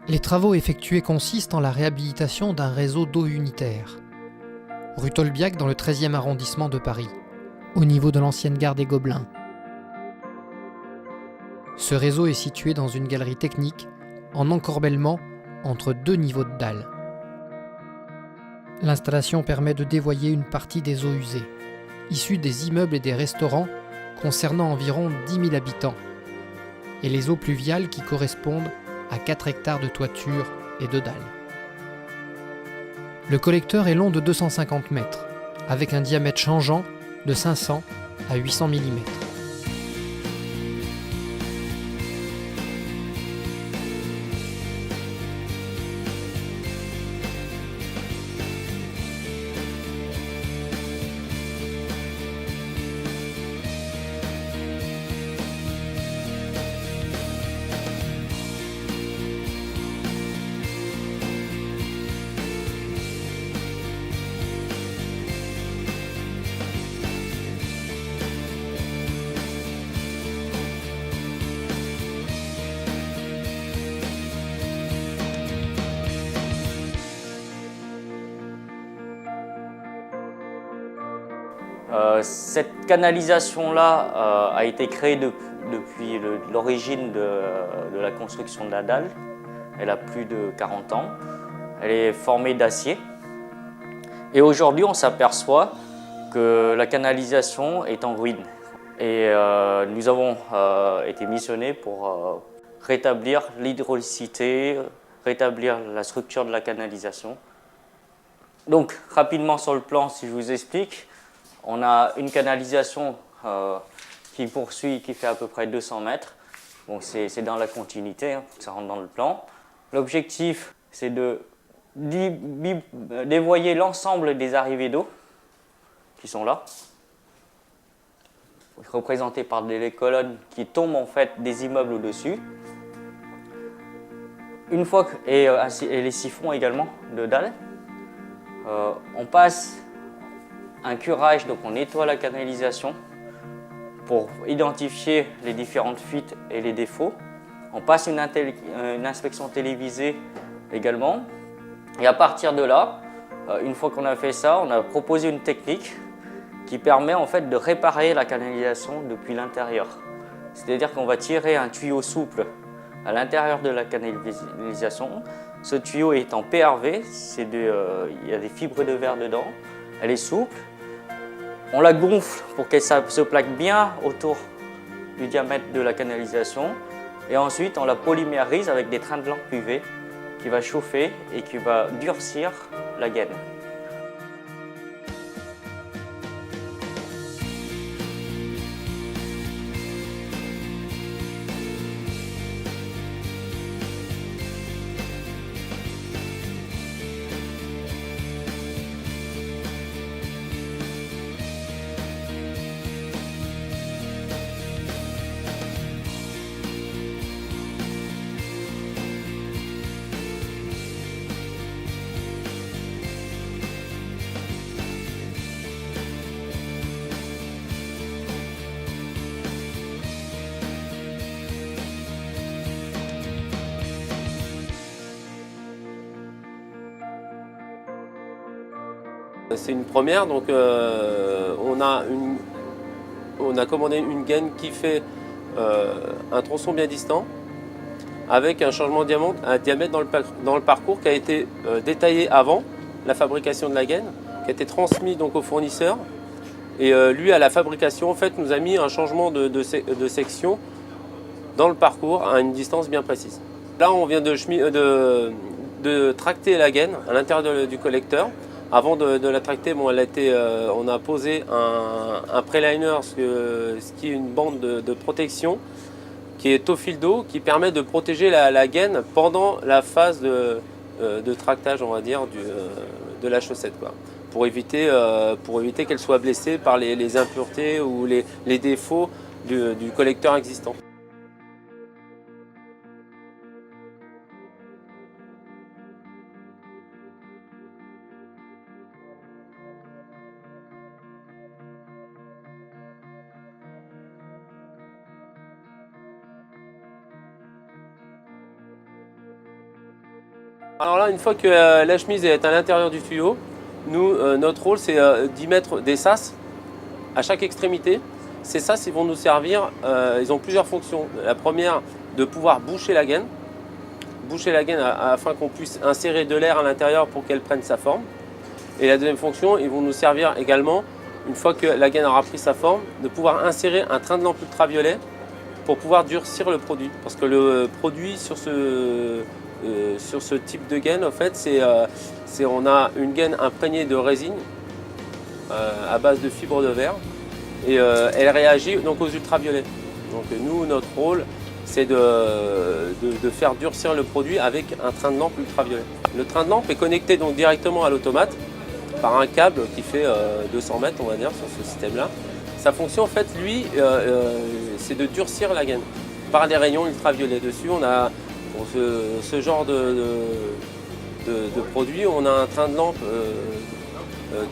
Les travaux effectués consistent en la réhabilitation d'un réseau d'eau unitaire. Rue Tolbiac dans le 13e arrondissement de Paris, au niveau de l'ancienne gare des Gobelins. Ce réseau est situé dans une galerie technique en encorbellement entre deux niveaux de dalles. L'installation permet de dévoyer une partie des eaux usées, issues des immeubles et des restaurants concernant environ 10 000 habitants, et les eaux pluviales qui correspondent à 4 hectares de toiture et de dalles. Le collecteur est long de 250 mètres, avec un diamètre changeant de 500 à 800 mm. Cette canalisation-là a été créée depuis l'origine de la construction de la dalle. Elle a plus de 40 ans. Elle est formée d'acier. Et aujourd'hui, on s'aperçoit que la canalisation est en ruine. Et nous avons été missionnés pour rétablir l'hydraulicité, rétablir la structure de la canalisation. Donc, rapidement sur le plan, si je vous explique, on a une canalisation qui poursuit, qui fait à peu près 200 mètres. Donc c'est dans la continuité, hein, ça rentre dans le plan. L'objectif, c'est de dévoyer l'ensemble des arrivées d'eau qui sont là, représentées par des colonnes qui tombent en fait des immeubles au-dessus. Une fois que, et les siphons également de dalles, on passe un curage, donc on nettoie la canalisation pour identifier les différentes fuites et les défauts. On passe une inspection télévisée également. Et à partir de là, une fois qu'on a fait ça, on a proposé une technique qui permet en fait de réparer la canalisation depuis l'intérieur. C'est-à-dire qu'on va tirer un tuyau souple à l'intérieur de la canalisation. Ce tuyau est en PRV, il y a des fibres de verre dedans. Elle est souple. On la gonfle pour qu'elle se plaque bien autour du diamètre de la canalisation. Et ensuite, on la polymérise avec des trains de lampe UV qui va chauffer et qui va durcir la gaine. C'est une première, donc on a commandé une gaine qui fait un tronçon bien distant avec un changement de diamètre dans le parcours qui a été détaillé avant la fabrication de la gaine, qui a été transmis donc au fournisseur. Et lui, à la fabrication, en fait, nous a mis un changement de section dans le parcours à une distance bien précise. Là, on vient de tracter la gaine à l'intérieur du collecteur. Avant de la tracter, bon, on a posé un préliner, ce qui est une bande de protection qui est au fil d'eau, qui permet de protéger la gaine pendant la phase de tractage, on va dire, de la chaussette, quoi, pour éviter qu'elle soit blessée par les impuretés ou les défauts du collecteur existant. Alors là, une fois que la chemise est à l'intérieur du tuyau, nous, notre rôle, c'est d'y mettre des sas à chaque extrémité. Ces sas, ils vont nous servir, ils ont plusieurs fonctions. La première, de pouvoir boucher la gaine afin qu'on puisse insérer de l'air à l'intérieur pour qu'elle prenne sa forme. Et la deuxième fonction, ils vont nous servir également, une fois que la gaine aura pris sa forme, de pouvoir insérer un train de lampe ultraviolet pour pouvoir durcir le produit. Parce que le produit sur ce type de gaine, en fait, on a une gaine imprégnée de résine à base de fibres de verre et elle réagit donc aux ultraviolets. Donc nous, notre rôle, c'est de faire durcir le produit avec un train de lampe ultraviolet. Le train de lampe est connecté donc directement à l'automate par un câble qui fait 200 mètres, on va dire, sur ce système-là. Sa fonction, en fait, lui, c'est de durcir la gaine par des rayons ultraviolets. Dessus, on a, pour ce genre de produit, on a un train de lampe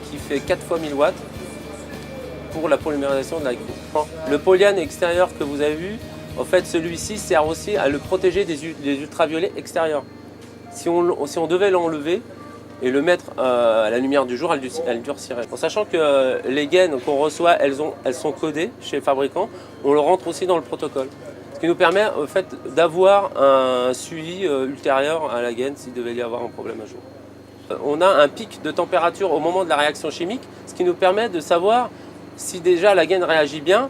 qui fait 4 fois 1000 watts pour la polymérisation de la gaine. Le polyane extérieur que vous avez vu, en fait, celui-ci sert aussi à le protéger des ultraviolets extérieurs. Si on devait l'enlever et le mettre à la lumière du jour, elle durcirait. En sachant que les gaines qu'on reçoit, elles sont codées chez le fabricant, on le rentre aussi dans le protocole. Ce qui nous permet en fait, d'avoir un suivi ultérieur à la gaine s'il devait y avoir un problème un jour. On a un pic de température au moment de la réaction chimique, ce qui nous permet de savoir si déjà la gaine réagit bien,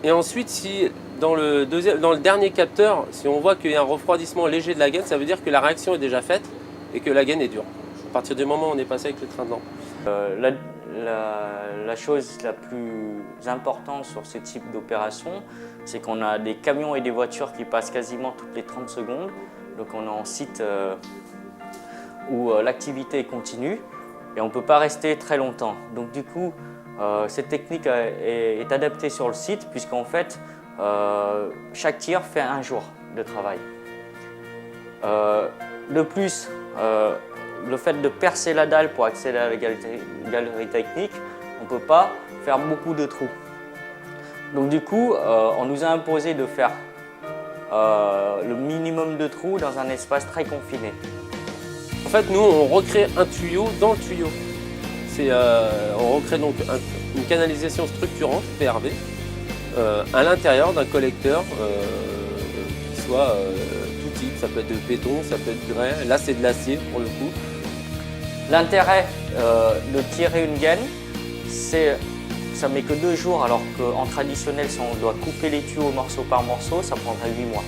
et ensuite si dans le dernier capteur, si on voit qu'il y a un refroidissement léger de la gaine, ça veut dire que la réaction est déjà faite et que la gaine est dure. À partir du moment où on est passé avec le train de lampe. La chose la plus importante sur ce type d'opération, c'est qu'on a des camions et des voitures qui passent quasiment toutes les 30 secondes. Donc on est en site où l'activité est continue et on ne peut pas rester très longtemps. Donc du coup, cette technique est adaptée sur le site puisqu'en fait, chaque tir fait un jour de travail. De plus, le fait de percer la dalle pour accéder à la galerie technique, on ne peut pas faire beaucoup de trous. Donc du coup, on nous a imposé de faire le minimum de trous dans un espace très confiné. En fait, nous, on recrée un tuyau dans le tuyau. On recrée donc une canalisation structurante, PRV, à l'intérieur d'un collecteur qui soit tout type. Ça peut être de béton, ça peut être de grès. Là, c'est de l'acier pour le coup. L'intérêt de tirer une gaine, ça met que 2 jours, alors qu'en traditionnel, si on doit couper les tuyaux morceau par morceau, ça prendrait 8 mois.